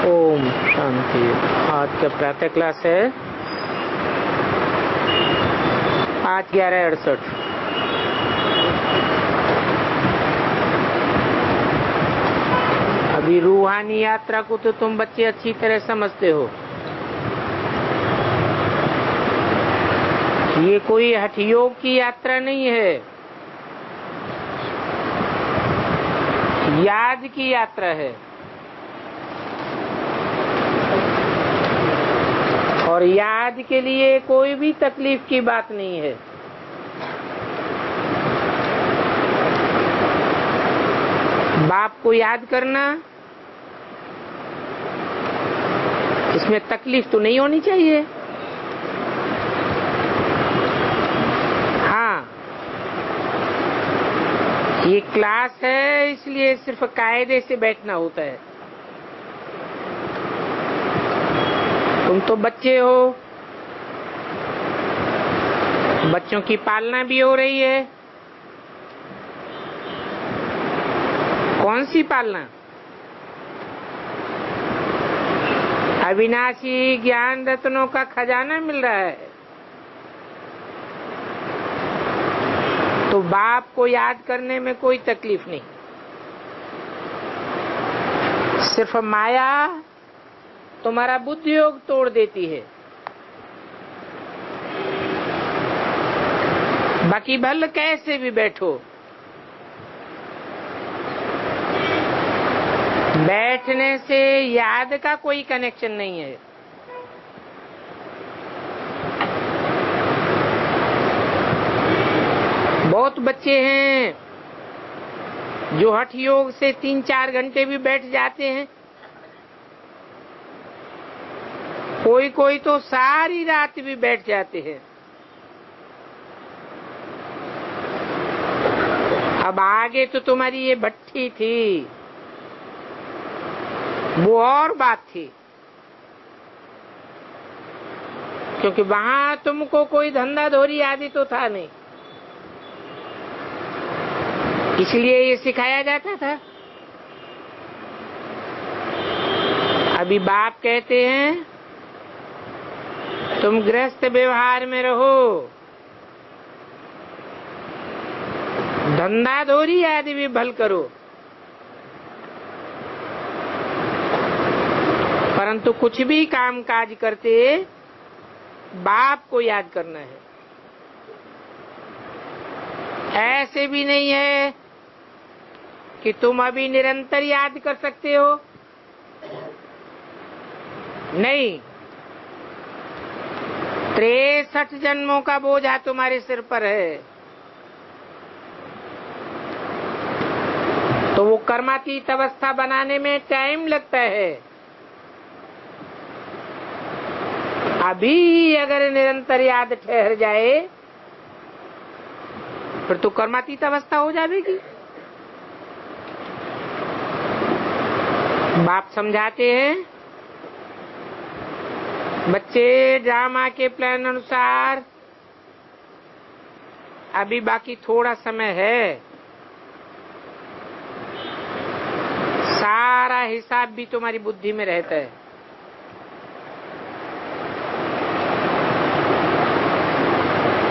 ओम शांति। आज का प्रातः क्लास है 8/11/68। अभी रूहानी यात्रा को तो तुम बच्चे अच्छी तरह समझते हो। ये कोई हठयोग की यात्रा नहीं है, याद की यात्रा है। और याद के लिए कोई भी तकलीफ की बात नहीं है। बाप को याद करना, इसमें तकलीफ तो नहीं होनी चाहिए। हाँ, ये क्लास है इसलिए सिर्फ कायदे से बैठना होता है। तुम तो बच्चे हो, बच्चों की पालना भी हो रही है। कौन सी पालना? अविनाशी ज्ञान रत्नों का खजाना मिल रहा है, तो बाप को याद करने में कोई तकलीफ नहीं। सिर्फ माया तुम्हारा बुद्धि योग तोड़ देती है। बाकी भले कैसे भी बैठो, बैठने से याद का कोई कनेक्शन नहीं है। बहुत बच्चे हैं जो हठ योग से 3-4 घंटे भी बैठ जाते हैं। कोई कोई तो सारी रात भी बैठ जाते हैं। अब आगे तो तुम्हारी ये भट्ठी थी, वो और बात थी, क्योंकि वहां तुमको कोई धंधा धोरी आदि तो था नहीं, इसलिए ये सिखाया जाता था। अभी बाप कहते हैं तुम गृहस्थ व्यवहार में रहो, धंधा धोरी आदि भी भल करो, परंतु कुछ भी काम काज करते बाप को याद करना है। ऐसे भी नहीं है कि तुम अभी निरंतर याद कर सकते हो, नहीं। 63 जन्मों का बोझा तुम्हारे सिर पर है, तो वो कर्मातीत अवस्था बनाने में टाइम लगता है। अभी अगर निरंतर याद ठहर जाए फिर तो कर्मातीत अवस्था हो जाएगी। बाप समझाते हैं, बच्चे ड्रामा के प्लान अनुसार अभी बाकी थोड़ा समय है, सारा हिसाब भी तुम्हारी बुद्धि में रहता है।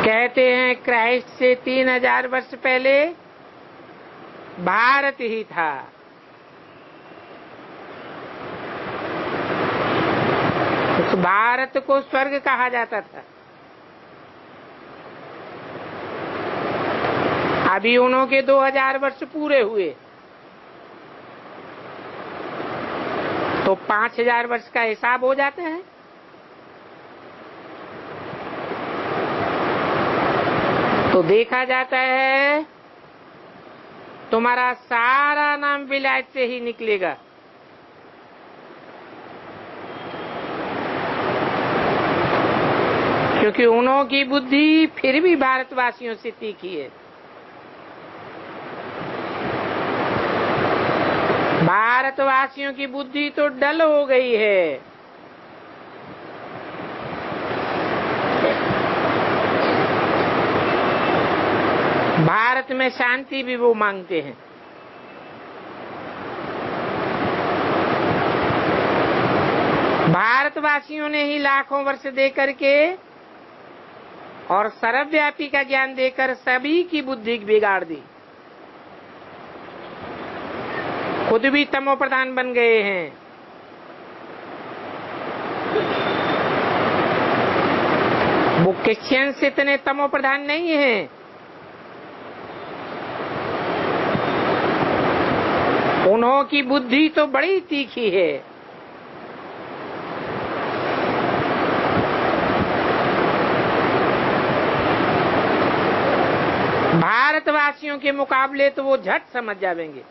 कहते हैं क्राइस्ट से 3000 वर्ष पहले भारत ही था। उस भारत को स्वर्ग कहा जाता था। अभी उन्हों के 2000 वर्ष पूरे हुए तो 5000 वर्ष का हिसाब हो जाता है। तो देखा जाता है तुम्हारा सारा नाम विलायत से ही निकलेगा। क्योंकि उन्हों की बुद्धि फिर भी भारतवासियों से तीखी है। भारतवासियों की बुद्धि तो डल हो गई है। भारत में शांति भी वो मांगते हैं। भारतवासियों ने ही लाखों वर्ष दे करके और सर्वव्यापी का ज्ञान देकर सभी की बुद्धि बिगाड़ दी। खुद भी तमो प्रधान बन गए हैं। वो क्रिश्चियंस इतने तमो प्रधान नहीं हैं। उन्हों की बुद्धि तो बड़ी तीखी है। भारतवासियों के मुकाबले तो वो झट समझ जाएंगे।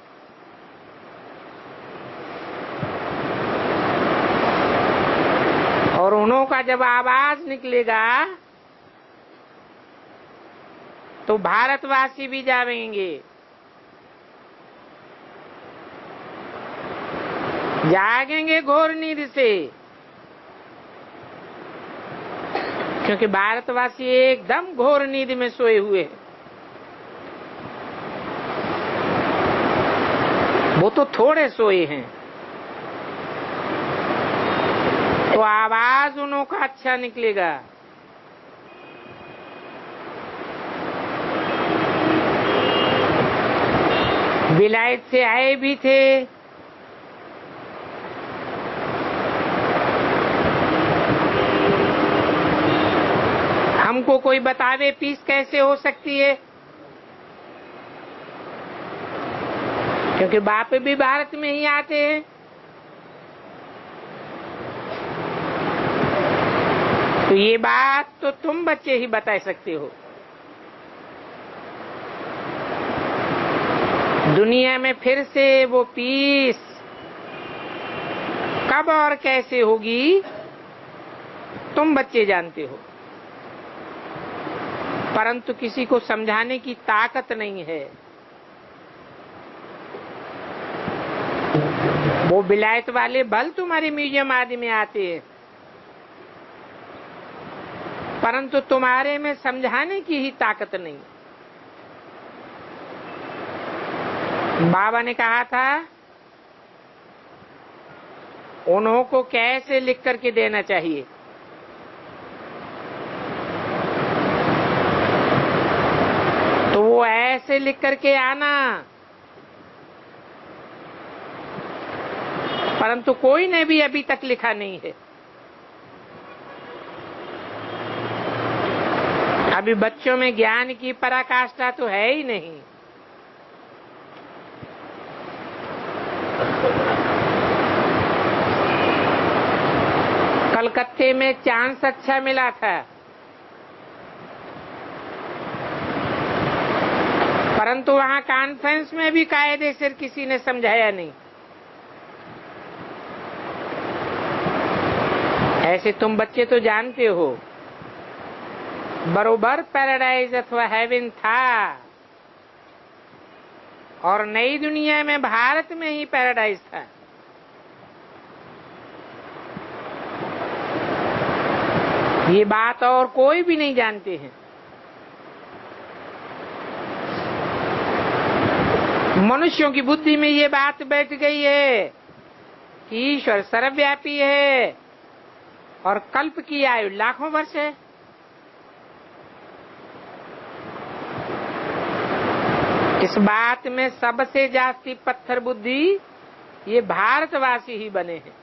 और उन्हों का जब आवाज निकलेगा तो भारतवासी भी जागेंगे। जागेंगे घोर नींद से, क्योंकि भारतवासी एकदम घोर नींद में सोए हुए हैं। वो तो थोड़े सोए हैं, तो आवाज उन्हों का अच्छा निकलेगा। विलायत से आए भी थे, हमको कोई बतावे पीस कैसे हो सकती है, क्योंकि बाप भी भारत में ही आते हैं। तो ये बात तो तुम बच्चे ही बता सकते हो। दुनिया में फिर से वो पीस कब और कैसे होगी तुम बच्चे जानते हो, परंतु किसी को समझाने की ताकत नहीं है। वो विलायत वाले बल तुम्हारे म्यूजियम आदि में आते हैं, परंतु तुम्हारे में समझाने की ही ताकत नहीं। बाबा ने कहा था उन्हों को कैसे लिख करके देना चाहिए। तो वो ऐसे लिख करके आना, परंतु कोई ने भी अभी तक लिखा नहीं है। अभी बच्चों में ज्ञान की पराकाष्ठा तो है ही नहीं। कलकत्ते में चांस अच्छा मिला था, परंतु वहां कॉन्फ्रेंस में भी कायदे से किसी ने समझाया नहीं। ऐसे तुम बच्चे तो जानते हो बरोबर पैराडाइज अथवा हेवन था, और नई दुनिया में भारत में ही पैराडाइज था। ये बात और कोई भी नहीं जानते हैं। मनुष्यों की बुद्धि में ये बात बैठ गई है कि ईश्वर सर्वव्यापी है और कल्प की आयु लाखों वर्ष है। इस बात में सबसे जास्ती पत्थर बुद्धि ये भारतवासी ही बने हैं।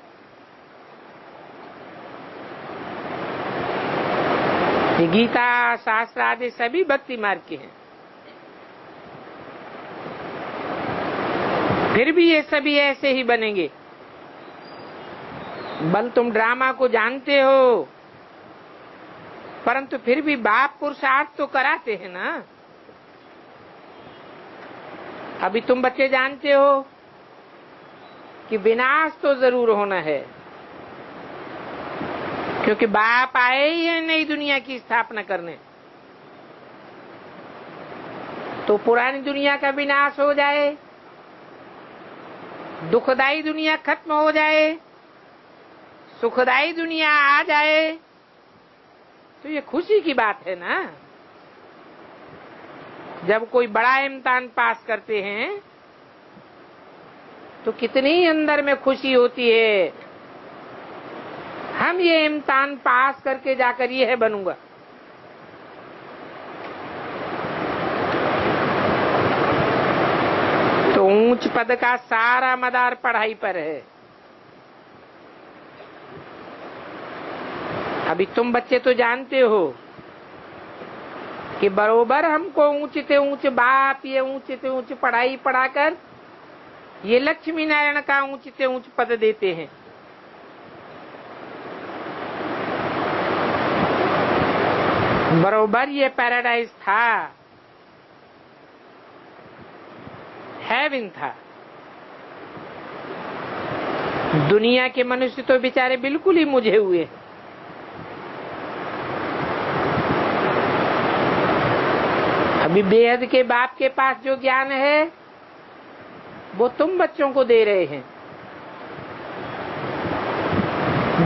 ये गीता शास्त्र आदि सभी भक्ति मार्ग के हैं, फिर भी ये सभी ऐसे ही बनेंगे। बल तुम ड्रामा को जानते हो, परंतु फिर भी बाप पुरुषार्थ तो कराते हैं ना। अभी तुम बच्चे जानते हो कि विनाश तो जरूर होना है, क्योंकि बाप आए ही है नई दुनिया की स्थापना करने। तो पुरानी दुनिया का विनाश हो जाए, दुखदाई दुनिया खत्म हो जाए, सुखदाई दुनिया आ जाए, तो ये खुशी की बात है ना। जब कोई बड़ा इम्तिहान पास करते हैं तो कितनी अंदर में खुशी होती है। हम ये इम्तिहान पास करके जाकर ये बनूंगा। तो ऊंच पद का सारा मदार पढ़ाई पर है। अभी तुम बच्चे तो जानते हो कि बरोबर हमको ऊंचे से ऊंचे बाप ये ऊंचे से ऊंचे पढ़ाई पढ़ाकर ये लक्ष्मी नारायण का ऊंचे से ऊंच पद देते हैं। बरोबर ये पैराडाइज था, हेवन था। दुनिया के मनुष्य तो बेचारे बिल्कुल ही मुझे हुए। अभी बेहद के बाप के पास जो ज्ञान है वो तुम बच्चों को दे रहे हैं।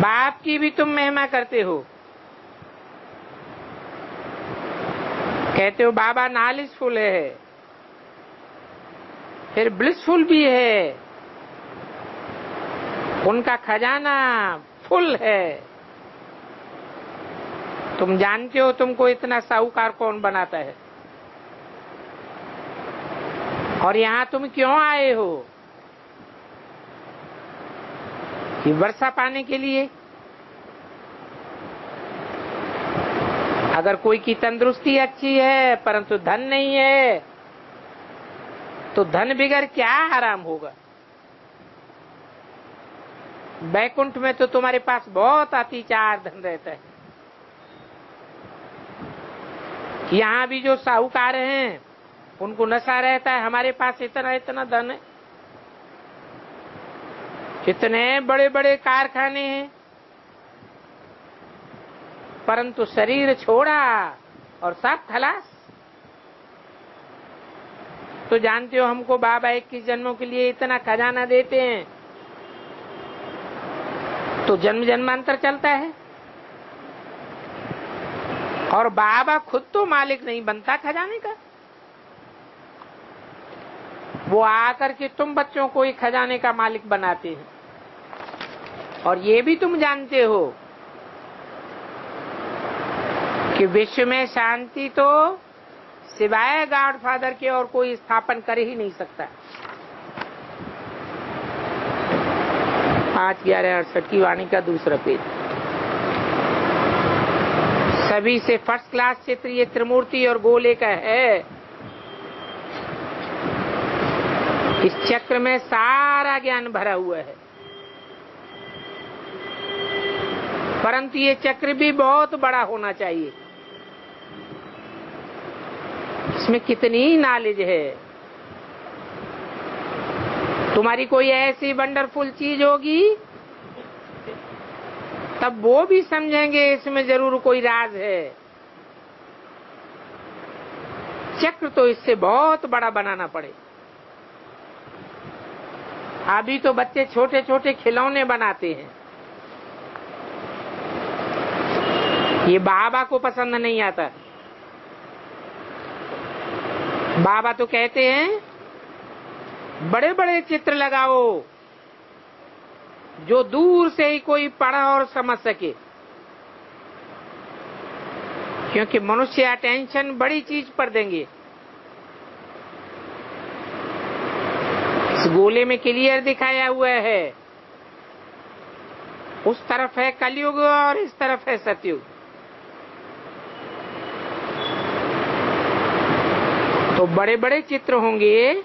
बाप की भी तुम महिमा करते हो, कहते हो बाबा नॉलेजफुल है, फिर ब्लिसफुल भी है, उनका खजाना फुल है। तुम जानते हो तुमको इतना साहूकार कौन बनाता है? और यहाँ तुम क्यों आए हो? कि वर्षा पाने के लिए? अगर कोई की तंदुरुस्ती अच्छी है परंतु धन नहीं है तो धन बिगर क्या आराम होगा? बैकुंठ में तो तुम्हारे पास बहुत अतिचार धन रहता है। यहाँ भी जो साहूकार हैं उनको नशा रहता है, हमारे पास इतना इतना धन है, इतने बड़े बड़े कारखाने हैं, परंतु शरीर छोड़ा और सब खलास। तो जानते हो हमको बाबा 21 जन्मों के लिए इतना खजाना देते हैं तो जन्म जन्मांतर चलता है। और बाबा खुद तो मालिक नहीं बनता खजाने का, वो आकर के तुम बच्चों को ही खजाने का मालिक बनाते हैं। और ये भी तुम जानते हो कि विश्व में शांति तो सिवाय गॉडफादर के और कोई स्थापन कर ही नहीं सकता। 5/11/68 की वाणी का दूसरा पेज। सभी से फर्स्ट क्लास चित्र ये त्रिमूर्ति और गोले का है। इस चक्र में सारा ज्ञान भरा हुआ है, परंतु ये चक्र भी बहुत बड़ा होना चाहिए। इसमें कितनी नॉलेज है। तुम्हारी कोई ऐसी वंडरफुल चीज होगी तब वो भी समझेंगे इसमें जरूर कोई राज है। चक्र तो इससे बहुत बड़ा बनाना पड़े। अभी तो बच्चे छोटे छोटे खिलौने बनाते हैं, ये बाबा को पसंद नहीं आता। बाबा तो कहते हैं बड़े बड़े चित्र लगाओ जो दूर से ही कोई पढ़ा और समझ सके, क्योंकि मनुष्य अटेंशन बड़ी चीज पर देंगे। इस गोले में क्लियर दिखाया हुआ है, उस तरफ है कलयुग और इस तरफ है सतयुग। तो बड़े बड़े चित्र होंगे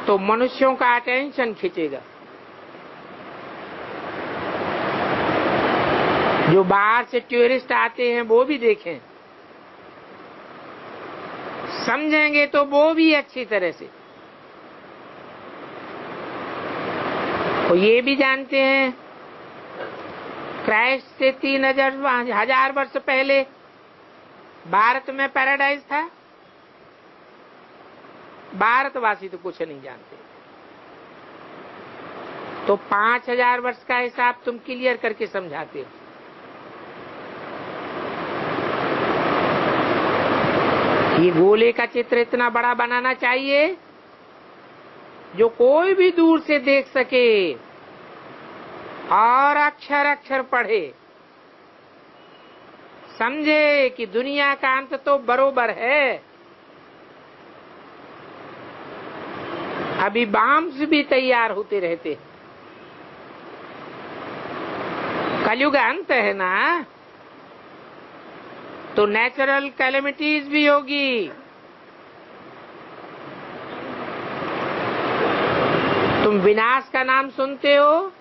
तो मनुष्यों का अटेंशन खींचेगा। जो बाहर से टूरिस्ट आते हैं वो भी देखें, समझेंगे तो वो भी अच्छी तरह से। तो ये भी जानते हैं क्राइस्ट से 3000 वर्ष पहले भारत में पैराडाइज था। भारतवासी तो कुछ नहीं जानते, तो 5000 वर्ष का हिसाब तुम क्लियर करके समझाते हो। ये गोले का चित्र इतना बड़ा बनाना चाहिए जो कोई भी दूर से देख सके और अक्षर अक्षर पढ़े, समझे कि दुनिया का अंत तो बरोबर है। अभी बॉम्ब्स भी तैयार होते रहते हैं। कलयुग अंत है ना, तो नेचुरल कैलेमिटीज भी होगी। तुम विनाश का नाम सुनते हो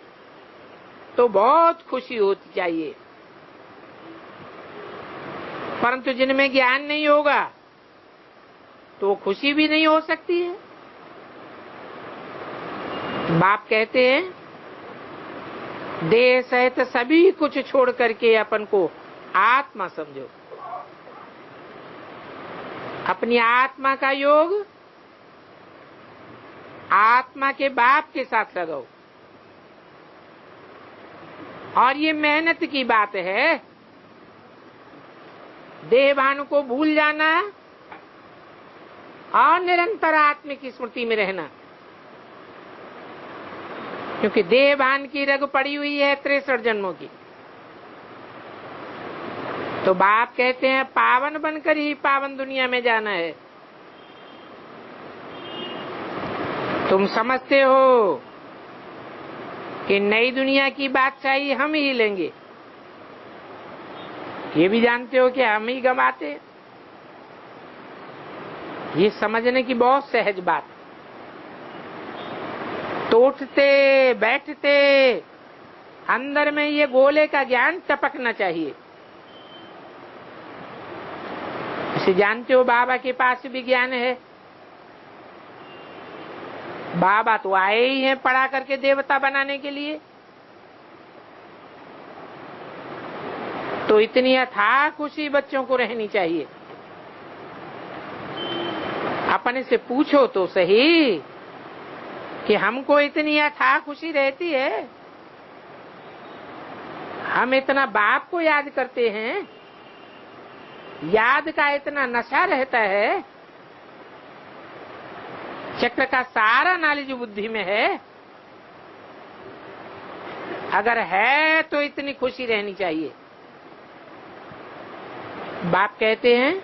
तो बहुत खुशी होती चाहिए, परंतु जिनमें ज्ञान नहीं होगा तो खुशी भी नहीं हो सकती है। बाप कहते हैं, देह सहित सभी कुछ छोड़ करके अपन को आत्मा समझो, अपनी आत्मा का योग आत्मा के बाप के साथ लगाओ। और ये मेहनत की बात है, देहभान को भूल जाना और निरंतर आत्मा की स्मृति में रहना, क्योंकि देहभान की रग पड़ी हुई है 63 जन्मों की। तो बाप कहते हैं, पावन बनकर ही पावन दुनिया में जाना है। तुम समझते हो कि नई दुनिया की बादशाही हम ही लेंगे, ये भी जानते हो कि हम ही गंवाते। ये समझने की बहुत सहज बात। तो उठते बैठते अंदर में ये गोले का ज्ञान टपकना चाहिए। इसे जानते हो, बाबा के पास भी ज्ञान है। बाबा तो आए ही हैं पढ़ा करके देवता बनाने के लिए। तो इतनी अथाह खुशी बच्चों को रहनी चाहिए। अपने से पूछो तो सही कि हमको इतनी अथाह खुशी रहती है, हम इतना बाप को याद करते हैं, याद का इतना नशा रहता है, चक्र का सारा नॉलेज बुद्धि में है। अगर है तो इतनी खुशी रहनी चाहिए। बाप कहते हैं,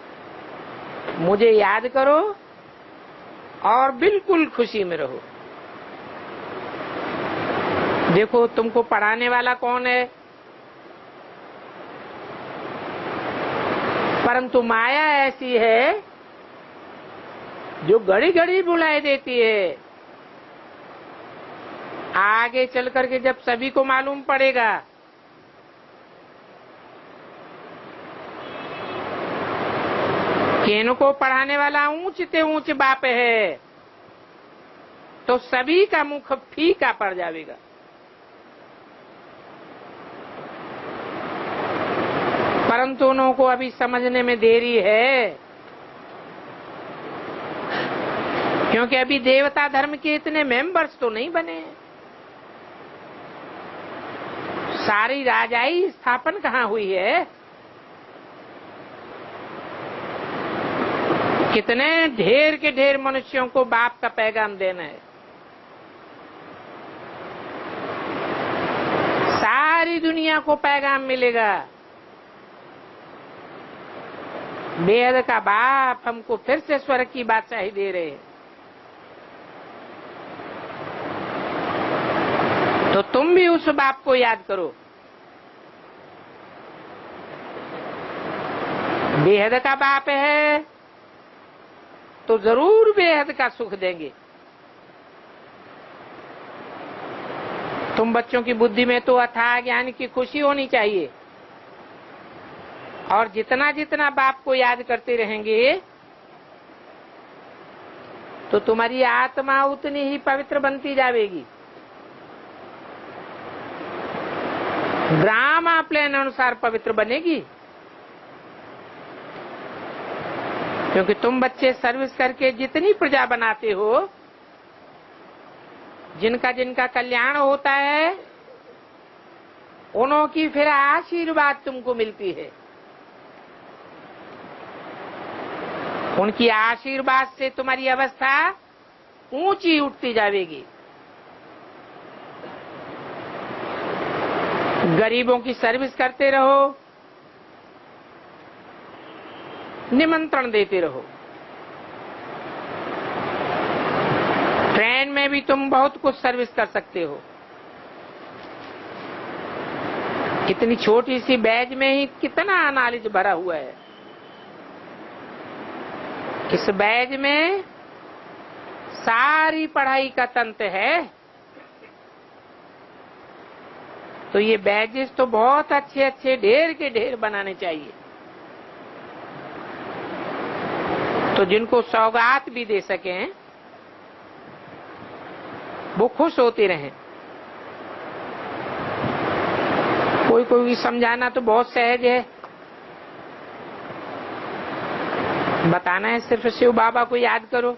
मुझे याद करो और बिल्कुल खुशी में रहो। देखो, तुमको पढ़ाने वाला कौन है? परंतु माया ऐसी है जो घड़ी घड़ी बुलाए देती है। आगे चल करके जब सभी को मालूम पड़ेगा कि इनको पढ़ाने वाला ऊंच से ऊंच बाप है, तो सभी का मुख फीका पड़ जाएगा। परंतु उनको अभी समझने में देरी है, क्योंकि अभी देवता धर्म के इतने मेंबर्स तो नहीं बने हैं। सारी राजाई स्थापन कहाँ हुई है? कितने ढेर के ढेर मनुष्यों को बाप का पैगाम देना है। सारी दुनिया को पैगाम मिलेगा। बेहद का बाप हमको फिर से स्वर्ग की बादशाही दे रहे हैं। तो तुम भी उस बाप को याद करो। बेहद का बाप है तो जरूर बेहद का सुख देंगे। तुम बच्चों की बुद्धि में तो अथाह ज्ञान की खुशी होनी चाहिए, और जितना जितना बाप को याद करते रहेंगे तो तुम्हारी आत्मा उतनी ही पवित्र बनती जाएगी। ग्राम प्लान अनुसार पवित्र बनेगी, क्योंकि तुम बच्चे सर्विस करके जितनी प्रजा बनाते हो, जिनका जिनका कल्याण होता है, उन्हों की फिर आशीर्वाद तुमको मिलती है। उनकी आशीर्वाद से तुम्हारी अवस्था ऊंची उठती जाएगी। गरीबों की सर्विस करते रहो, निमंत्रण देते रहो। ट्रेन में भी तुम बहुत कुछ सर्विस कर सकते हो। इतनी छोटी सी बैग में ही कितना नॉलेज भरा हुआ है। इस बैग में सारी पढ़ाई का तंत्र है। तो ये बैजेस तो बहुत अच्छे अच्छे ढेर के ढेर बनाने चाहिए, तो जिनको सौगात भी दे सकें वो खुश होते रहें। कोई कोई समझाना तो बहुत सहज है, बताना है सिर्फ शिव बाबा को याद करो।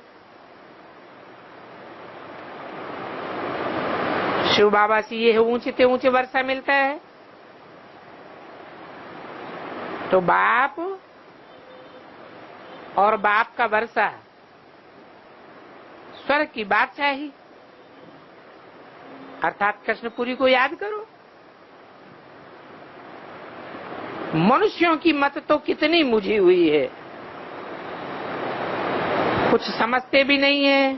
शिव बाबा से ये ऊंचे से ऊंचे वर्षा मिलता है, तो बाप और बाप का वर्षा स्वर्ग की बादशाही अर्थात कृष्णपुरी को याद करो। मनुष्यों की मत तो कितनी मुझी हुई है, कुछ समझते भी नहीं है,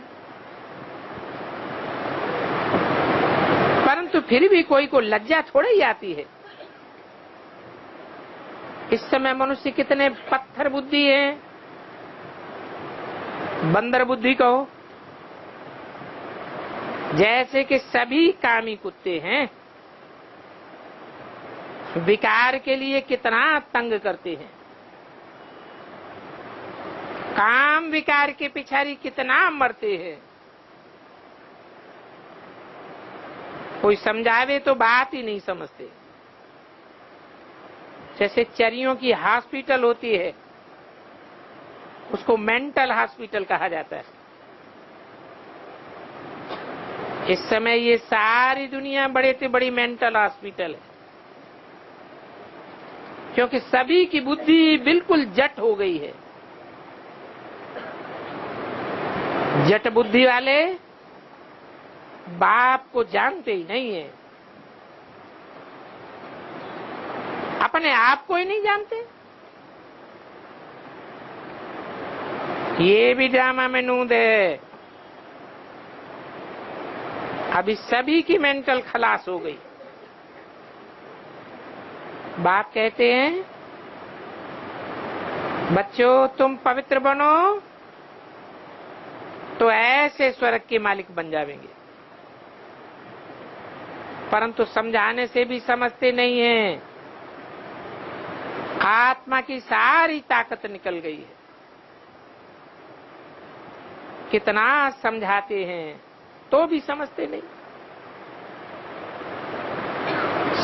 परंतु फिर भी कोई को लज्जा थोड़ी ही आती है। इस समय मनुष्य कितने पत्थर बुद्धि है, बंदर बुद्धि कहो, जैसे कि सभी कामी कुत्ते हैं, विकार के लिए कितना तंग करते हैं, काम विकार के पिछाड़ी कितना मरते हैं। कोई समझावे तो बात ही नहीं समझते। जैसे चरियों की हॉस्पिटल होती है, उसको मेंटल हॉस्पिटल कहा जाता है। इस समय ये सारी दुनिया बड़े से बड़ी मेंटल हॉस्पिटल है, क्योंकि सभी की बुद्धि बिल्कुल जट हो गई है। जट बुद्धि वाले बाप को जानते ही नहीं है, अपने आप को ही नहीं जानते। ये भी ड्रामा में नूंद है। अभी सभी की मेंटल खलास हो गई। बाप कहते हैं बच्चों तुम पवित्र बनो तो ऐसे स्वर्ग के मालिक बन जाएंगे, परंतु समझाने से भी समझते नहीं हैं। आत्मा की सारी ताकत निकल गई है। कितना समझाते हैं तो भी समझते नहीं।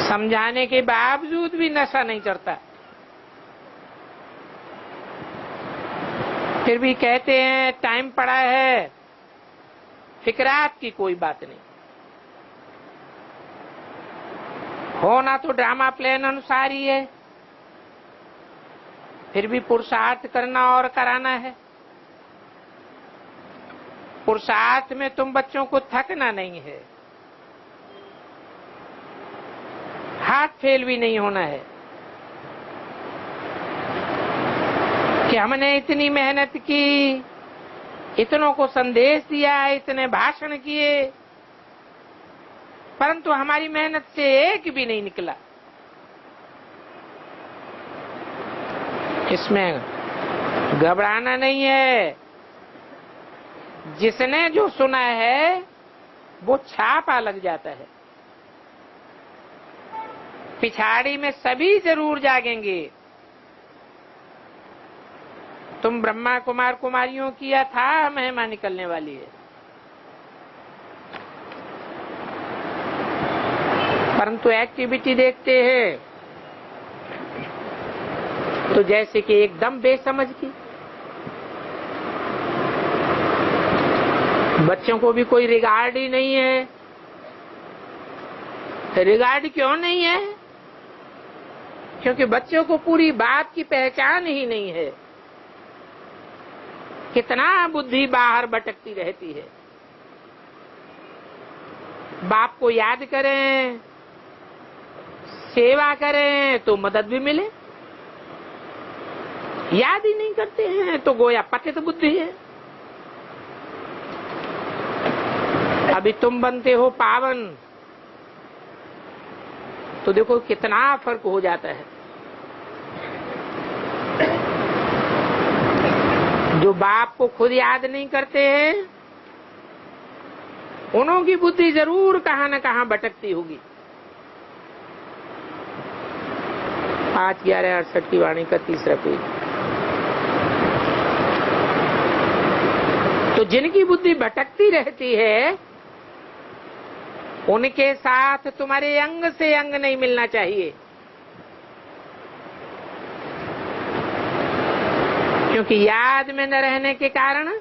समझाने के बावजूद भी नशा नहीं चढ़ता। फिर भी कहते हैं टाइम पड़ा है, फिक्रात की कोई बात नहीं। होना तो ड्रामा प्लान अनुसार ही है, फिर भी पुरुषार्थ करना और कराना है। पुरुषार्थ में तुम बच्चों को थकना नहीं है, हाथ फेल भी नहीं होना है कि हमने इतनी मेहनत की, इतनों को संदेश दिया, इतने भाषण किए, परंतु हमारी मेहनत से एक भी नहीं निकला। इसमें घबराना नहीं है। जिसने जो सुना है वो छापा लग जाता है। पिछाड़ी में सभी जरूर जागेंगे। तुम ब्रह्मा कुमार कुमारियों की अथाह महिमा निकलने वाली है, परंतु एक्टिविटी देखते हैं तो जैसे कि एकदम बेसमझ की। बच्चों को भी कोई रिगार्ड ही नहीं है। रिगार्ड क्यों नहीं है? क्योंकि बच्चों को पूरी बात की पहचान ही नहीं है। कितना बुद्धि बाहर भटकती रहती है। बाप को याद करें, सेवा करें तो मदद भी मिले, याद ही नहीं करते हैं तो गोया पतित बुद्धि है। अभी तुम बनते हो पावन तो देखो कितना फर्क हो जाता है। जो बाप को खुद याद नहीं करते हैं उन्हों की बुद्धि जरूर कहां न कहां भटकती होगी। 5/11/68 की वाणी का 3रा पेज। तो जिनकी बुद्धि भटकती रहती है उनके साथ तुम्हारे अंग से अंग नहीं मिलना चाहिए, क्योंकि याद में न रहने के कारण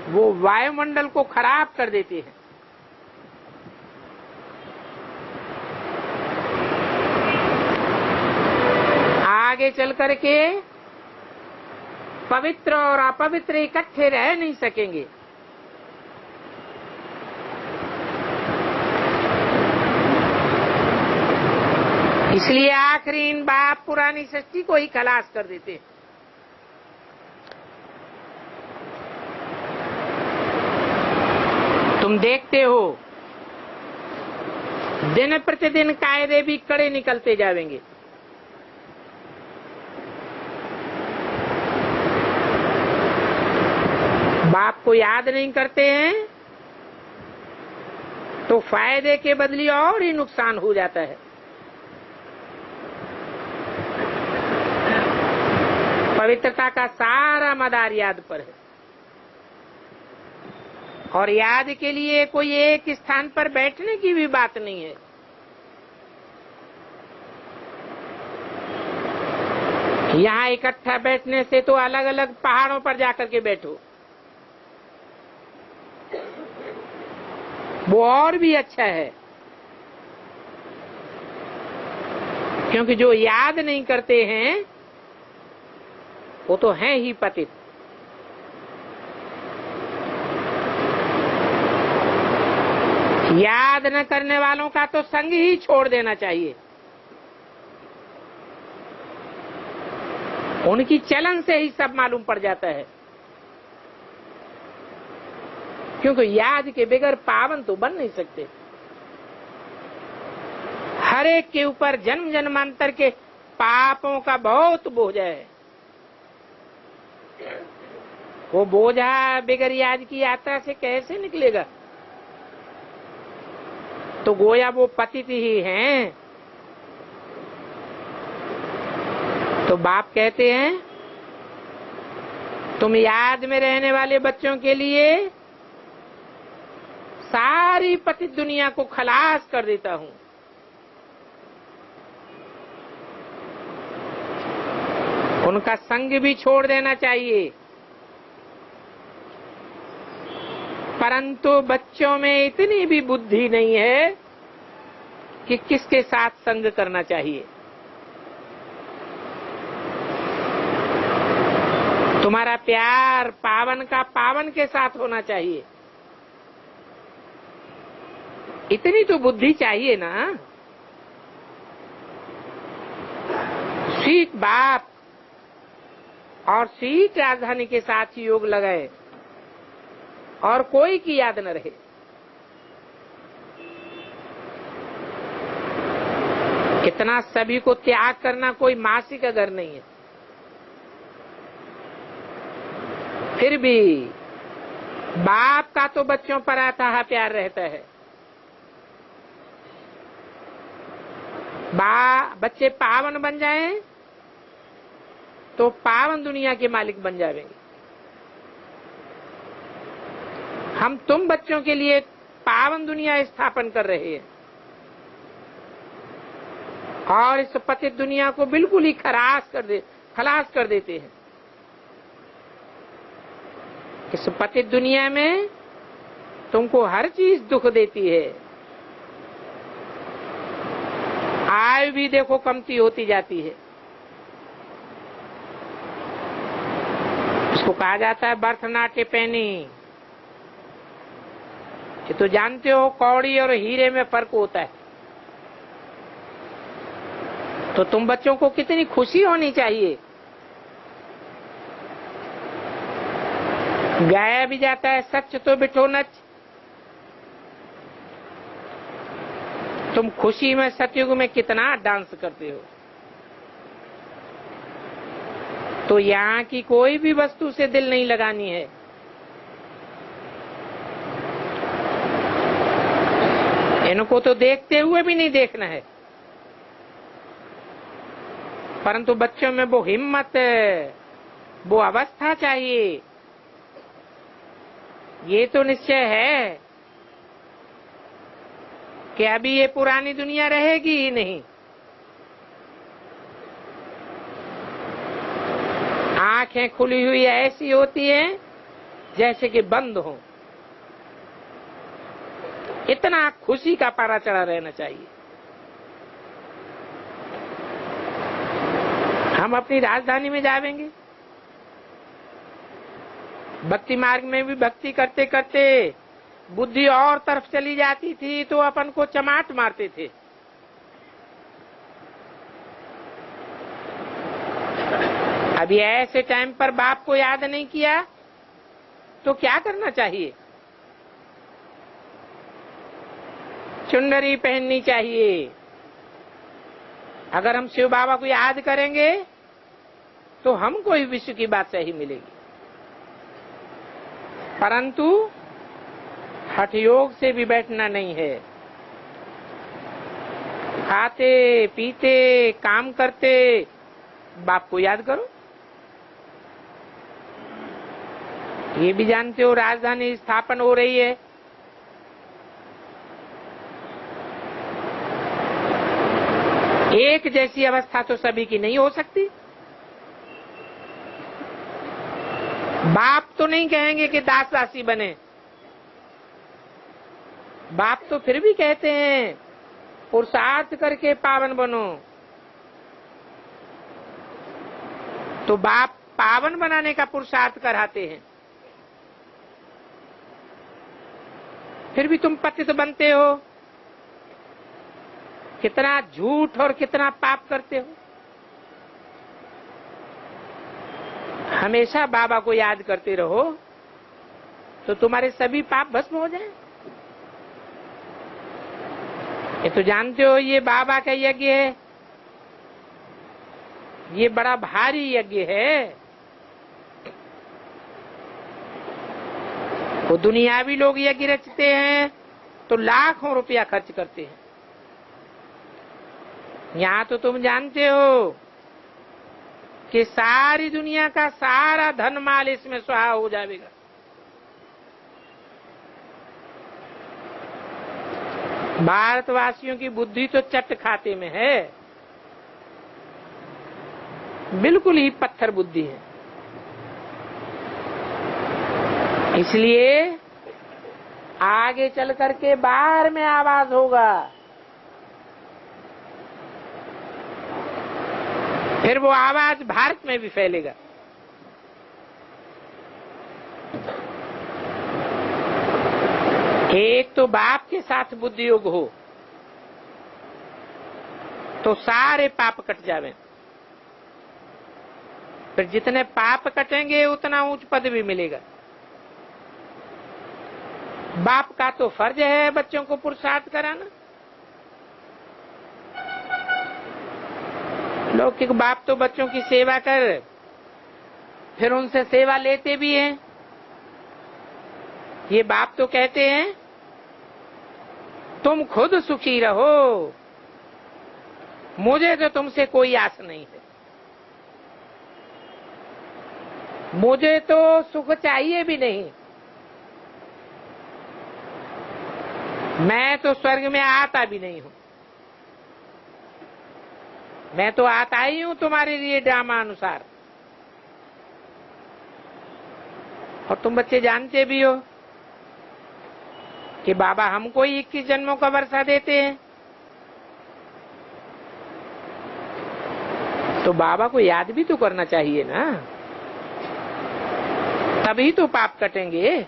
वो वायुमंडल को खराब कर देती है। आगे चल करके पवित्र और अपवित्र इकट्ठे रह नहीं सकेंगे। इसलिए आखिरी इन बाप पुरानी सृष्टि को ही खलास कर देते हैं। तुम देखते हो दिन प्रतिदिन कायदे भी कड़े निकलते जाएंगे। बाप को याद नहीं करते हैं तो फायदे के बदले और ही नुकसान हो जाता है। पवित्रता का सारा मदार याद पर है और याद के लिए कोई एक स्थान पर बैठने की भी बात नहीं है। यहाँ इकट्ठा बैठने से तो अलग अलग पहाड़ों पर जाकर के बैठो, वो और भी अच्छा है, क्योंकि जो याद नहीं करते हैं वो तो हैं ही पतित। याद न करने वालों का तो संग ही छोड़ देना चाहिए। उनकी चलन से ही सब मालूम पड़ जाता है, क्योंकि याद के बगैर पावन तो बन नहीं सकते। हर एक के ऊपर जन्म जन्मांतर के पापों का बहुत बोझ है। वो बोझा बगैर याद की यात्रा से कैसे निकलेगा? तो गोया वो पतित ही हैं। तो बाप कहते हैं तुम याद में रहने वाले बच्चों के लिए सारी पतित दुनिया को खलास कर देता हूं। उनका संग भी छोड़ देना चाहिए, परंतु बच्चों में इतनी भी बुद्धि नहीं है कि किसके साथ संग करना चाहिए। तुम्हारा प्यार पावन का पावन के साथ होना चाहिए, इतनी तो बुद्धि चाहिए ना। सीख बाप और सीख राजधानी के साथ योग लगाए और कोई की याद न रहे। इतना सभी को त्याग करना कोई मासिक अगर नहीं है। फिर भी बाप का तो बच्चों पर अथाह प्यार रहता है। बच्चे पावन बन जाएं तो पावन दुनिया के मालिक बन जाएंगे। हम तुम बच्चों के लिए पावन दुनिया स्थापन कर रहे हैं और इस पतित दुनिया को बिल्कुल ही खलास कर देते हैं। इस पतित दुनिया में तुमको हर चीज दुख देती है। आयु भी देखो कमती होती जाती है। इसको कहा जाता है बर्थ नाट्य पैनी। ये तो जानते हो कौड़ी और हीरे में फर्क होता है। तो तुम बच्चों को कितनी खुशी होनी चाहिए। गाया भी जाता है सच तो बिठो नच। तुम खुशी में सतयुग में कितना डांस करते हो। तो यहाँ की कोई भी वस्तु से दिल नहीं लगानी है। इनको तो देखते हुए भी नहीं देखना है, परंतु बच्चों में वो हिम्मत, वो अवस्था चाहिए। ये तो निश्चय है कि अभी ये पुरानी दुनिया रहेगी ही नहीं। आंखें खुली हुई ऐसी होती हैं जैसे कि बंद हो। इतना खुशी का पारा चढ़ा रहना चाहिए। हम अपनी राजधानी में जावेंगे, भक्ति मार्ग में भी भक्ति करते करते बुद्धि और तरफ चली जाती थी तो अपन को चमाट मारते थे। अभी ऐसे टाइम पर बाप को याद नहीं किया तो क्या करना चाहिए? चुनरी पहननी चाहिए। अगर हम शिव बाबा को याद करेंगे तो हमको ही विश्व की बात सही मिलेगी। परंतु हठ योग से भी बैठना नहीं है। खाते पीते काम करते बाप को याद करो। ये भी जानते हो राजधानी स्थापन हो रही है। एक जैसी अवस्था तो सभी की नहीं हो सकती। बाप तो नहीं कहेंगे कि दास दासी बने। बाप तो फिर भी कहते हैं पुरुषार्थ करके पावन बनो। तो बाप पावन बनाने का पुरुषार्थ कराते हैं, फिर भी तुम पतित बनते हो। कितना झूठ और कितना पाप करते हो। हमेशा बाबा को याद करते रहो तो तुम्हारे सभी पाप भस्म हो जाएं। ये तो जानते हो ये बाबा का यज्ञ है, ये बड़ा भारी यज्ञ है। वो दुनियावी लोग यज्ञ रचते हैं तो लाखों रुपया खर्च करते हैं। यहाँ तो तुम जानते हो कि सारी दुनिया का सारा धन माल इसमें स्वाहा हो जाएगा। भारतवासियों की बुद्धि तो चट खाते में है, बिल्कुल ही पत्थर बुद्धि है। इसलिए आगे चल करके बाहर में आवाज होगा, फिर वो आवाज भारत में भी फैलेगा। एक तो बाप के साथ बुद्धि योग हो तो सारे पाप कट जावे। फिर जितने पाप कटेंगे उतना उच्च पद भी मिलेगा। बाप का तो फर्ज है बच्चों को पुरुषार्थ कराना। लौकिक बाप तो बच्चों की सेवा कर, फिर उनसे सेवा लेते भी हैं। ये बाप तो कहते हैं तुम खुद सुखी रहो, मुझे तो तुमसे कोई आस नहीं है। मुझे तो सुख चाहिए भी नहीं। मैं तो स्वर्ग में आता भी नहीं हूं। मैं तो आता ही हूं तुम्हारे लिए ड्रामा अनुसार। और तुम बच्चे जानते भी हो कि बाबा हमको ही 21 जन्मों का वर्षा देते हैं। तो बाबा को याद भी तो करना चाहिए ना, तभी तो पाप कटेंगे।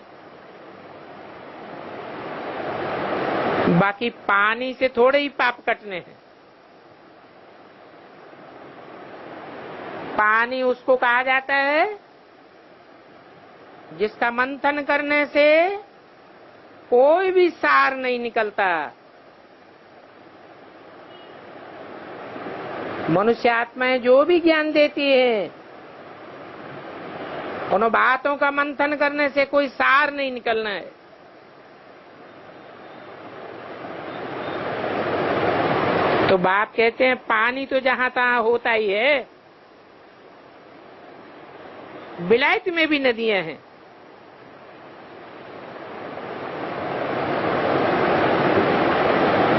बाकी पानी से थोड़े ही पाप कटने हैं। पानी उसको कहा जाता है जिसका मंथन करने से कोई भी सार नहीं निकलता। मनुष्य आत्माएं जो भी ज्ञान देती है, उन बातों का मंथन करने से कोई सार नहीं निकलना है। तो बाप कहते हैं पानी तो जहां तहां होता ही है, विलायत में भी नदियां हैं।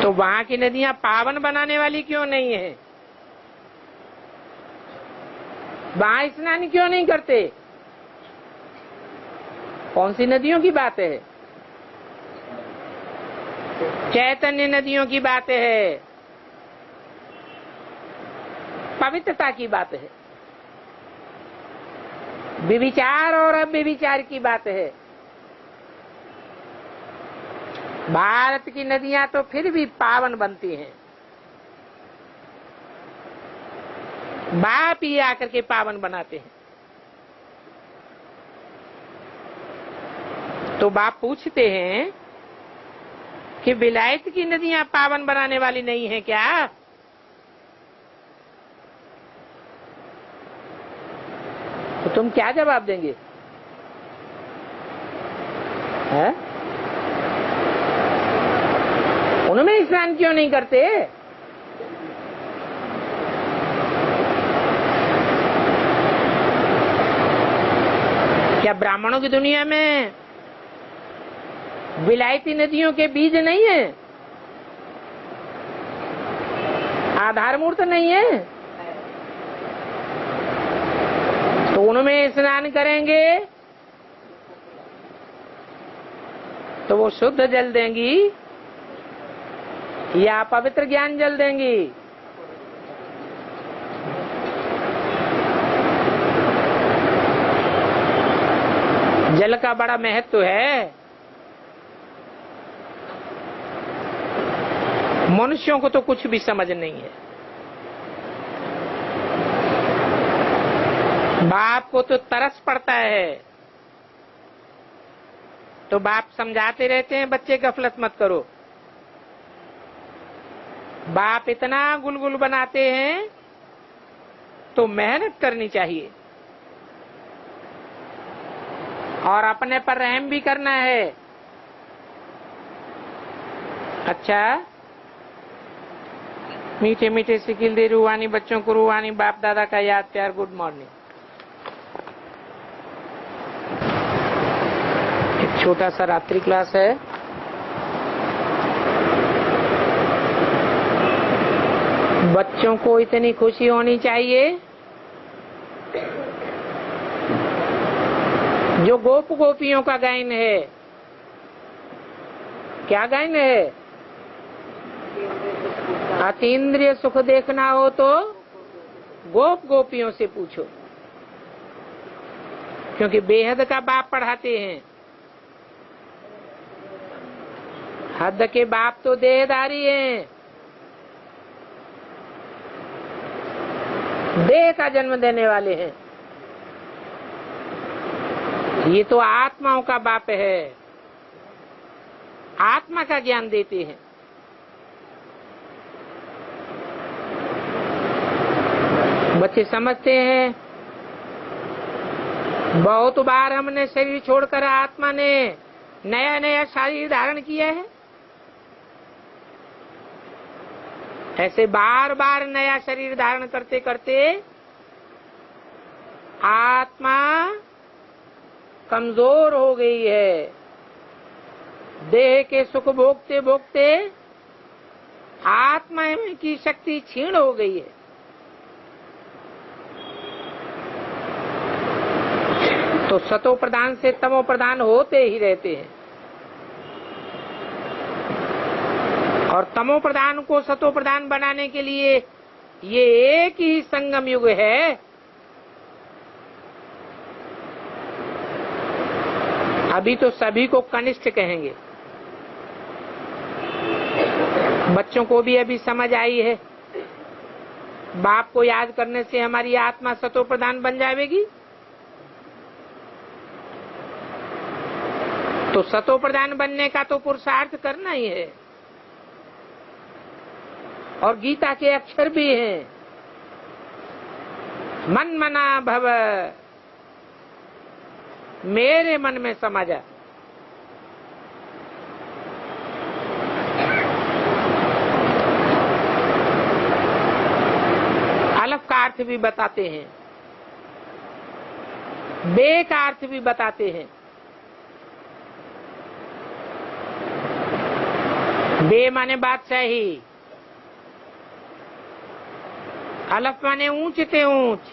तो वहां की नदियां पावन बनाने वाली क्यों नहीं है? वहां स्नान क्यों नहीं करते? कौन सी नदियों की बात है? चैतन्य नदियों की बात है, पवित्रता की बात है, विविचार और अव्यभिचार की बात है। भारत की नदियां तो फिर भी पावन बनती हैं, बाप ही आकर के पावन बनाते हैं। तो बाप पूछते हैं कि विलायत की नदियां पावन बनाने वाली नहीं है क्या? तो तुम क्या जवाब देंगे? है? उनमें स्नान क्यों नहीं करते? क्या ब्राह्मणों की दुनिया में विलायती नदियों के बीज नहीं है? आधार मूर्त नहीं है? तो उनमें स्नान करेंगे तो वो शुद्ध जल देंगी या पवित्र ज्ञान जल देंगी? जल का बड़ा महत्व है। मनुष्यों को तो कुछ भी समझ नहीं है। बाप को तो तरस पड़ता है, तो बाप समझाते रहते हैं बच्चे गफलत मत करो। बाप इतना गुलगुल बनाते हैं तो मेहनत करनी चाहिए और अपने पर रहम भी करना है। अच्छा, मीठे मीठे सिकिल दे रूहानी बच्चों को रूहानी बाप दादा का याद प्यार। Good morning. एक छोटा सा रात्रि क्लास है। बच्चों को इतनी खुशी होनी चाहिए जो गोप गोपियों का गायन है। क्या गायन है? अतीन्द्रिय सुख देखना हो तो गोप गोपियों से पूछो, क्योंकि बेहद का बाप पढ़ाते हैं। हद के बाप तो देहधारी हैं, देह का जन्म देने वाले हैं। ये तो आत्माओं का बाप है, आत्मा का ज्ञान देते हैं। बच्चे समझते हैं बहुत बार हमने शरीर छोड़कर आत्मा ने नया नया शरीर धारण किया है। ऐसे बार बार नया शरीर धारण करते करते आत्मा कमजोर हो गई है। देह के सुख भोगते भोगते आत्मा की शक्ति क्षीण हो गई है। तो सतो प्रधान से तमो प्रधान होते ही रहते हैं, और तमो प्रधान को सतो प्रधान बनाने के लिए ये एक ही संगम युग है। अभी तो सभी को कनिष्ठ कहेंगे। बच्चों को भी अभी समझ आई है बाप को याद करने से हमारी आत्मा सतो प्रधान बन जाएगी। तो सतो प्रधान बनने का तो पुरुषार्थ करना ही है। और गीता के अक्षर भी हैं, मन मना भव, मेरे मन में समा जा। अलफ का अर्थ भी बताते हैं, बे का अर्थ भी बताते हैं। बे माने बादशाही, अलफ माने ऊंच ते ऊंच।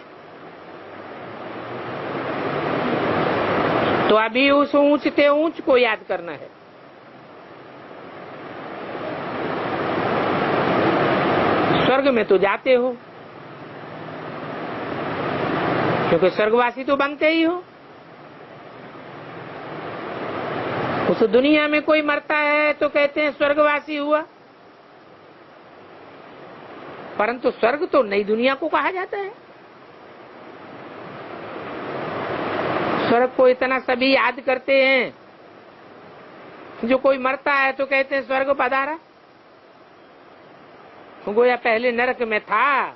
तो अभी उस ऊंच ते ऊंच को याद करना है। स्वर्ग में तो जाते हो, क्योंकि स्वर्गवासी तो बनते ही हो। उस दुनिया में कोई मरता है तो कहते हैं स्वर्गवासी हुआ, परंतु स्वर्ग तो नई दुनिया को कहा जाता है। स्वर्ग को इतना सभी याद करते हैं, जो कोई मरता है तो कहते हैं स्वर्ग पधारा। गोया पहले नरक में था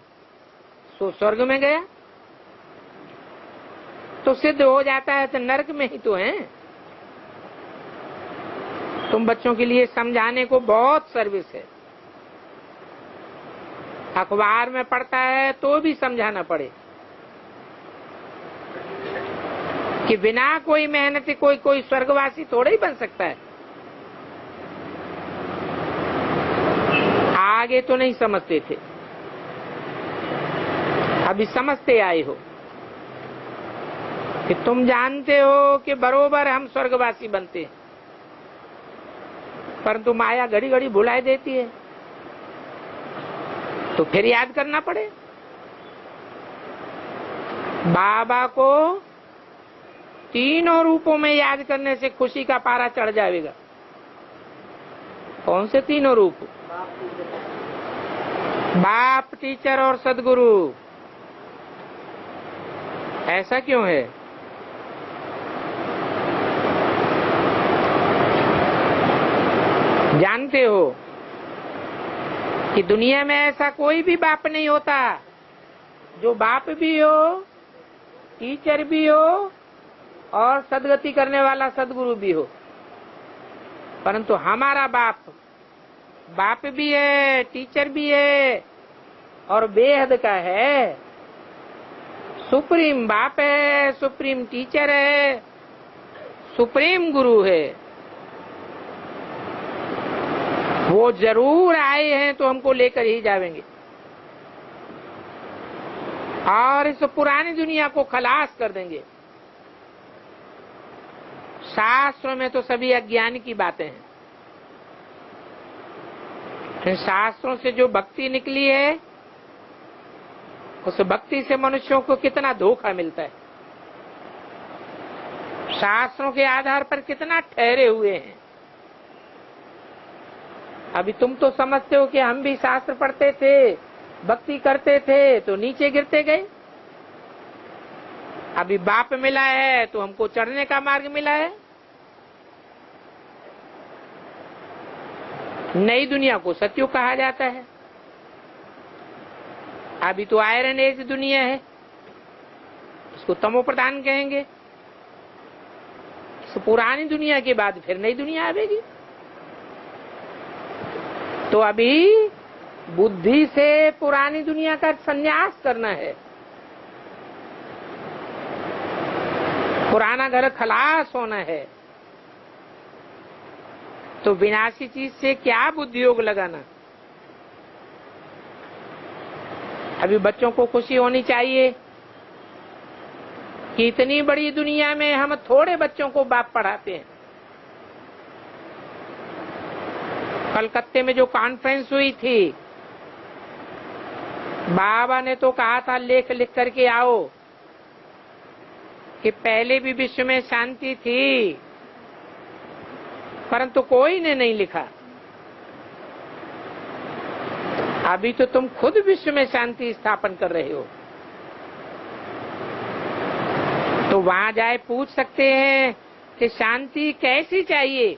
तो स्वर्ग में गया, तो सिद्ध हो जाता है तो नरक में ही तो है। तुम बच्चों के लिए समझाने को बहुत सर्विस है। अखबार में पढ़ता है तो भी समझाना पड़े कि बिना कोई मेहनत कोई स्वर्गवासी थोड़ा ही बन सकता है। आगे तो नहीं समझते थे, अभी समझते आए हो कि तुम जानते हो कि बरोबर हम स्वर्गवासी बनते हैं, परंतु माया घड़ी घड़ी भुलाई देती है, तो फिर याद करना पड़े। बाबा को तीनों रूपों में याद करने से खुशी का पारा चढ़ जाएगा। कौन से तीनों रूप? बाप, टीचर और सदगुरु। ऐसा क्यों है? जानते हो कि दुनिया में ऐसा कोई भी बाप नहीं होता जो बाप भी हो, टीचर भी हो और सदगति करने वाला सदगुरु भी हो। परंतु हमारा बाप भी है, टीचर भी है और बेहद का है। सुप्रीम बाप है, सुप्रीम टीचर है, सुप्रीम गुरु है। वो जरूर आए हैं तो हमको लेकर ही जाएंगे और इस पुरानी दुनिया को खलास कर देंगे। शास्त्रों में तो सभी अज्ञान की बातें हैं। इन शास्त्रों से जो भक्ति निकली है, उस भक्ति से मनुष्यों को कितना धोखा मिलता है। शास्त्रों के आधार पर कितना ठहरे हुए हैं। अभी तुम तो समझते हो कि हम भी शास्त्र पढ़ते थे, भक्ति करते थे तो नीचे गिरते गए। अभी बाप मिला है तो हमको चढ़ने का मार्ग मिला है। नई दुनिया को सत्युग कहा जाता है। अभी तो आयरन एज दुनिया है, उसको तमो प्रधान कहेंगे। इस पुरानी दुनिया के बाद फिर नई दुनिया आएगी। तो अभी बुद्धि से पुरानी दुनिया का संन्यास करना है। पुराना घर खलास होना है। तो विनाशी चीज से क्या बुद्धि योग लगाना। अभी बच्चों को खुशी होनी चाहिए कि इतनी बड़ी दुनिया में हम थोड़े बच्चों को बाप पढ़ाते हैं। कलकत्ते में जो कॉन्फ्रेंस हुई थी, बाबा ने तो कहा था लेख लिख करके आओ कि पहले भी विश्व में शांति थी, परंतु कोई ने नहीं लिखा। अभी तो तुम खुद विश्व में शांति स्थापन कर रहे हो, तो वहां जाए पूछ सकते हैं कि शांति कैसी चाहिए।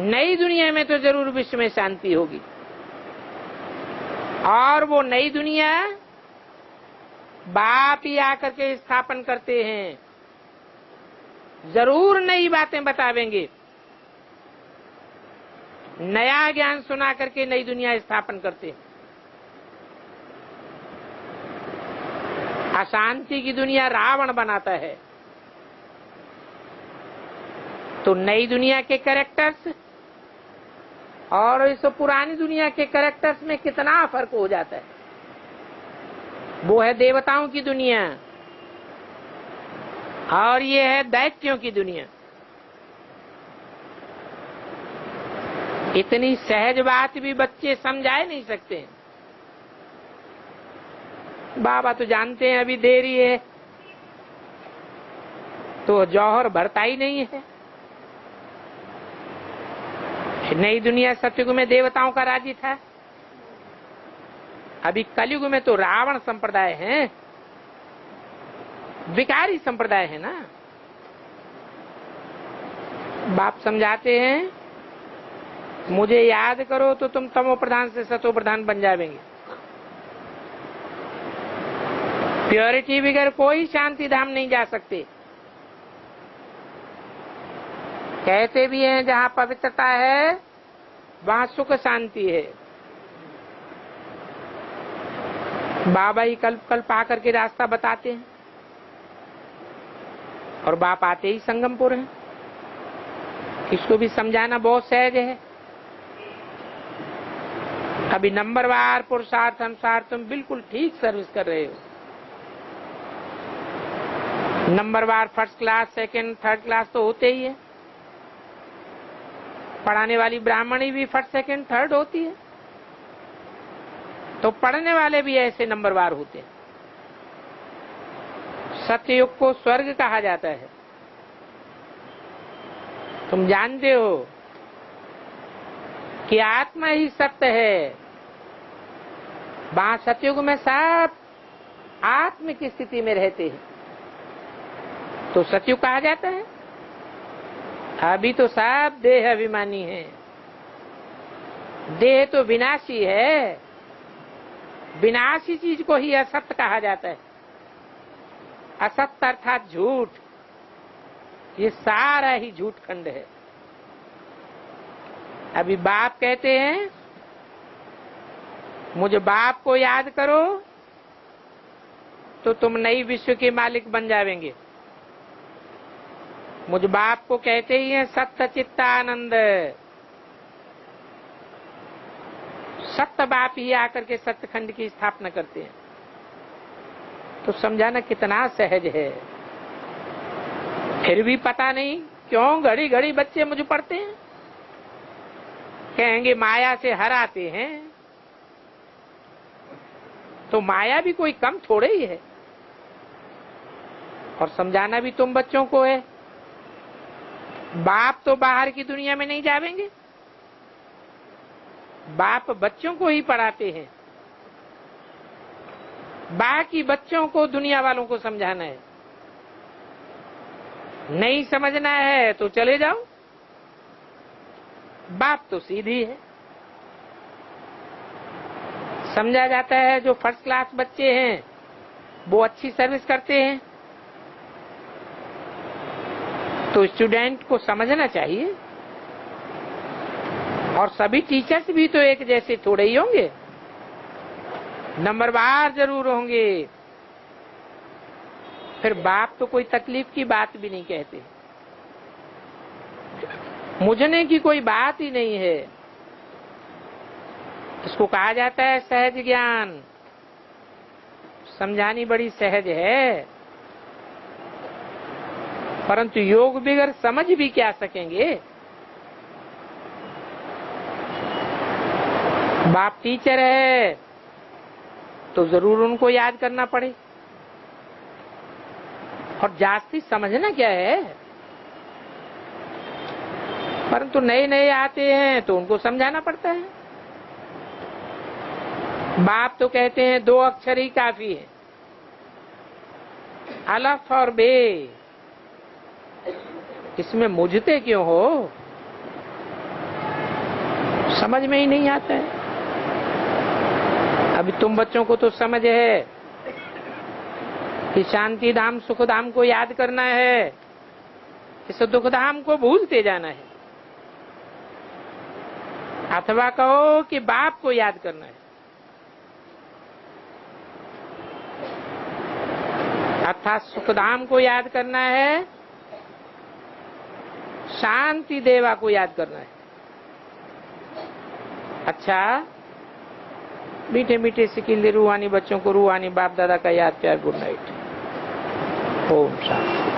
नई दुनिया में तो जरूर विश्व में शांति होगी, और वो नई दुनिया बाप ही आकर के स्थापन करते हैं, जरूर नई बातें बतावेंगे, नया ज्ञान सुना करके नई दुनिया स्थापन करते हैं। अशांति की दुनिया रावण बनाता है, तो नई दुनिया के कैरेक्टर्स और इस पुरानी दुनिया के कैरेक्टर्स में कितना फर्क हो जाता है। वो है देवताओं की दुनिया और ये है दैत्यों की दुनिया। इतनी सहज बात भी बच्चे समझा नहीं सकते। बाबा तो जानते हैं अभी देरी है, तो जौहर भरता ही नहीं है। नई दुनिया सतयुग में देवताओं का राज्य था, अभी कलयुग में तो रावण संप्रदाय है, विकारी संप्रदाय है ना। बाप समझाते हैं मुझे याद करो तो तुम तमो प्रधान से सतो प्रधान बन जाएंगे। प्योरिटी बगैर कोई शांति धाम नहीं जा सकते। कहते भी हैं जहाँ पवित्रता है वहाँ सुख शांति है। बाबा ही कल्प कल्प आकर के रास्ता बताते हैं, और बाप आते ही संगमपुर है। इसको भी समझाना बहुत सहज है। अभी नंबरवार पुरुषार्थ अनुसार तुम बिल्कुल ठीक सर्विस कर रहे हो। नंबरवार first class, second, third class तो होते ही है। पढ़ाने वाली ब्राह्मणी भी फर्स्ट, सेकंड, थर्ड होती है, तो पढ़ने वाले भी ऐसे नंबरवार होते हैं। सत्ययुग को स्वर्ग कहा जाता है। तुम जानते हो कि आत्मा ही सत्य है। वहां सतयुग में सब आत्म की स्थिति में रहते हैं, तो सतयुग कहा जाता है। अभी तो सब देह अभिमानी है। देह तो विनाशी है, विनाशी चीज को ही असत्य कहा जाता है। असत्य अर्थात झूठ, ये सारा ही झूठ खंड है। अभी बाप कहते हैं मुझे बाप को याद करो तो तुम नई विश्व के मालिक बन जाएंगे। मुझ बाप को कहते ही हैं सत्य चित्तानंद। सत्य बाप ही आकर के सत्यखंड की स्थापना करते हैं। तो समझाना कितना सहज है। फिर भी पता नहीं क्यों घड़ी घड़ी बच्चे मुझे पढ़ते हैं, कहेंगे माया से हराते हैं। तो माया भी कोई कम थोड़े ही है, और समझाना भी तुम बच्चों को है। बाप तो बाहर की दुनिया में नहीं जावेंगे, बाप बच्चों को ही पढ़ाते हैं। बाकी बच्चों को दुनिया वालों को समझाना है। नहीं समझना है तो चले जाओ। बात तो सीधी है। समझा जाता है जो फर्स्ट क्लास बच्चे हैं वो अच्छी सर्विस करते हैं, तो स्टूडेंट को समझना चाहिए। और सभी टीचर्स भी तो एक जैसे थोड़े ही होंगे, नंबरवार जरूर होंगे। फिर बाप तो कोई तकलीफ की बात भी नहीं कहते, मुझने की कोई बात ही नहीं है। इसको कहा जाता है सहज ज्ञान। समझानी बड़ी सहज है, परंतु योग बगैर समझ भी क्या सकेंगे। बाप टीचर है तो जरूर उनको याद करना पड़े, और जास्ती समझना क्या है। परंतु नए नए आते हैं तो उनको समझाना पड़ता है। बाप तो कहते हैं 2 अक्षर ही काफी है, अलफ और बे। इसमें मुझते क्यों हो, समझ में ही नहीं आता है। अभी तुम बच्चों को तो समझ है कि शांति धाम सुख धाम को याद करना है, इस दुख धाम को भूलते जाना है, अथवा कहो कि बाप को याद करना है, अर्थात सुख धाम को याद करना है, शांति देवा को याद करना है। अच्छा, मीठे मीठे सिकिंदे रूहानी बच्चों को रूहानी बाप दादा का याद प्यार। Good night. ओम शांति।